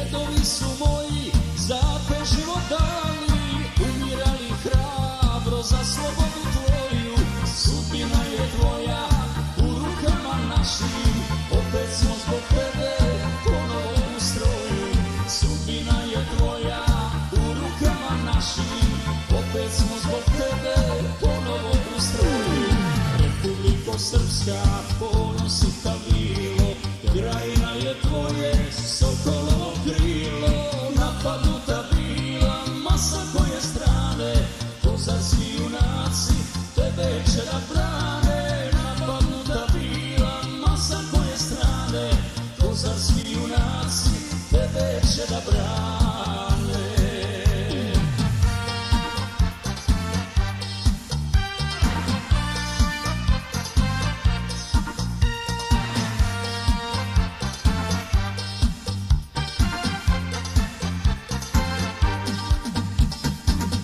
Djedovi su moji za te život dali, umirali hrabro za slobodu tvoju. Sudbina je tvoja u rukama našim, opet smo zbog tebe ponovo u stroju. Sudbina je tvoja u rukama našim, opet smo zbog tebe ponovo u stroju. Republiko Srpska, ponos i tabilo, krajina je tvoje sokolovo krilo. Napadnuta bila masa koje strane, kozarski junaci tebe će da brane. Napadnuta bila masa koje strane, kozarski junaci tebe će da brane.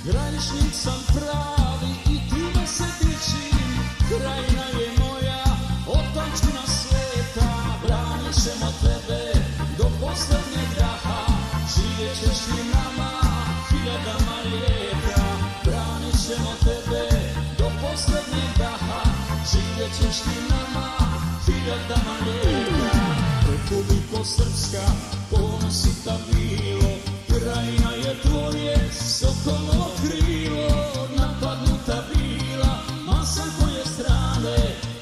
Graničnik sam pravi i time se dičim, krajina je moja, otačbina sveta. Branit ćemo tebe do poslednjeg daha, živjet ćeš ti nama hiljadama ljeta. Branit ćemo tebe do poslednjeg daha, živjet ćeš ti nama hiljadama ljeta. Republiko Srpska, ponos i tabilo, krajina je tvoje sokolovo krilo. Napadnuta bila masa koje strane,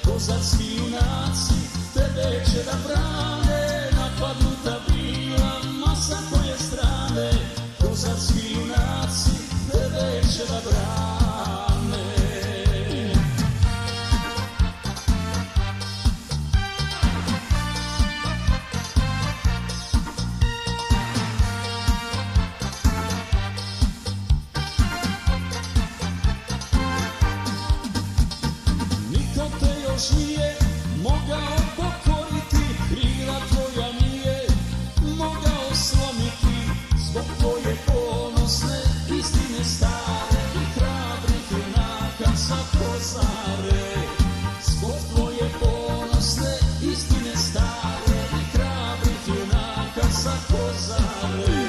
kozarski junaci tebe će da brane. Napadnuta bila masa koje strane, kozarski junaci tebe će da brane. Nije mogao pokoriti, krila tvoja nije mogao slomiti. Zbog tvoje ponosne istine stare i hrabrih junaka sa Kozare. Zbog tvoje ponosne istine stare i hrabrih junaka sa Kozare.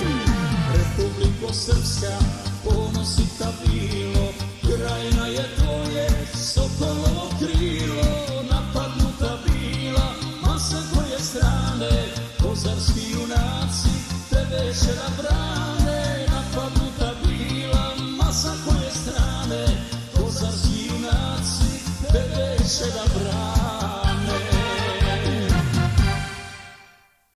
Republiko Srpska, ponos i tabilo, krajina je tvoje sokolovo krilo. Napadnuta bila masa koje strane, kozarski junaci tebe će da brane.